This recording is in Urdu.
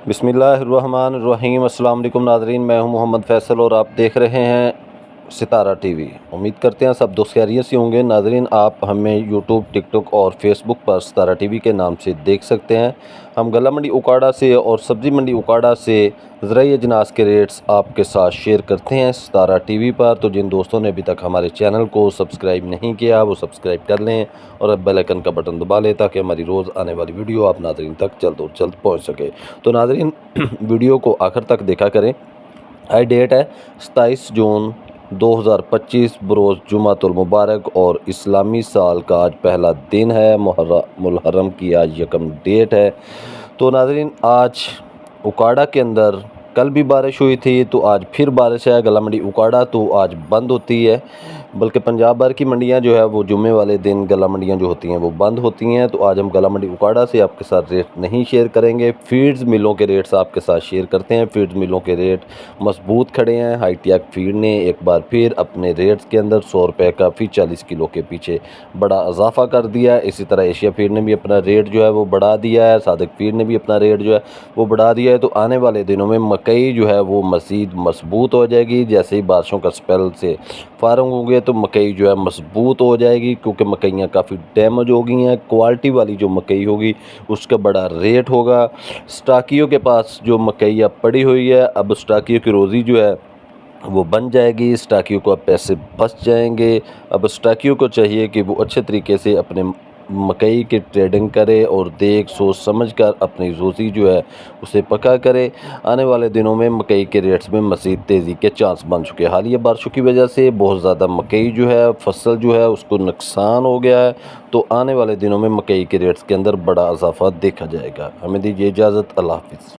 بسم اللہ الرحمن الرحیم۔ السلام علیکم ناظرین، میں ہوں محمد فیصل اور آپ دیکھ رہے ہیں ستارہ ٹی وی۔ امید کرتے ہیں سب دوست خیریت سے ہوں گے۔ ناظرین، آپ ہمیں یوٹیوب، ٹک ٹاک اور فیس بک پر ستارہ ٹی وی کے نام سے دیکھ سکتے ہیں۔ ہم غلہ منڈی اکاڑہ سے اور سبزی منڈی اکاڑہ سے زرعی اجناس کے ریٹس آپ کے ساتھ شیئر کرتے ہیں ستارہ ٹی وی پر۔ تو جن دوستوں نے ابھی تک ہمارے چینل کو سبسکرائب نہیں کیا وہ سبسکرائب کر لیں اور بیل آئیکن کا بٹن دبا لیں تاکہ ہماری روز آنے والی ویڈیو آپ ناظرین تک جلد پہنچ سکے۔ تو ناظرین، ویڈیو کو آخر تک دیکھا کریں۔ آج ڈیٹ ہے 27 جون 2025 بروز جمعۃ المبارک اور اسلامی سال کا آج پہلا دن ہے۔ محرم کی آج یکم ڈیٹ ہے۔ تو ناظرین، آج اکاڑہ کے اندر کل بھی بارش ہوئی تھی تو آج پھر بارش ہے۔ غلہ منڈی اکاڑہ تو آج بند ہوتی ہے، بلکہ پنجاب بھر کی منڈیاں جو ہے وہ جمعے والے دن غلہ منڈیاں جو ہوتی ہیں وہ بند ہوتی ہیں۔ تو آج ہم غلہ منڈی اکاڑہ سے آپ کے ساتھ ریٹ نہیں شیئر کریں گے، فیڈز ملوں کے ریٹس آپ کے ساتھ شیئر کرتے ہیں۔ فیڈز ملوں کے ریٹ مضبوط کھڑے ہیں۔ ہائی ٹیک فیڈ نے ایک بار پھر اپنے ریٹس کے اندر 100 روپے کا فی 40 کلو کے پیچھے بڑا اضافہ کر دیا ہے۔ اسی طرح ایشیا فیڈ نے بھی اپنا ریٹ جو ہے وہ بڑھا دیا ہے۔ صادق فیڈ نے بھی اپنا ریٹ جو ہے وہ بڑھا دیا ہے۔ تو آنے والے دنوں میں مکئی جو ہے وہ مزید مضبوط ہو جائے گی۔ جیسے ہی بارشوں کا سپیل سے فارغ ہوں گے تو مکئی جو ہے مضبوط ہو جائے گی، کیونکہ مکئیاں کافی ڈیمیج ہو گئی ہیں۔ کوالٹی والی جو مکئی ہوگی اس کا بڑا ریٹ ہوگا۔ اسٹاکیوں کے پاس جو مکئی اب پڑی ہوئی ہے، اب اسٹاکیوں کی روزی جو ہے وہ بن جائے گی۔ اسٹاکیوں کو اب پیسے بچ جائیں گے۔ اب اسٹاکیوں کو چاہیے کہ وہ اچھے طریقے سے اپنے مکئی کی ٹریڈنگ کرے اور دیکھ سوچ سمجھ کر اپنی روزی جو ہے اسے پکا کرے۔ آنے والے دنوں میں مکئی کے ریٹس میں مزید تیزی کے چانس بن چکے ہیں۔ حالیہ بارشوں کی وجہ سے بہت زیادہ مکئی جو ہے فصل جو ہے اس کو نقصان ہو گیا ہے۔ تو آنے والے دنوں میں مکئی کے ریٹس کے اندر بڑا اضافہ دیکھا جائے گا۔ ہمیں دیجیے اجازت، اللہ حافظ۔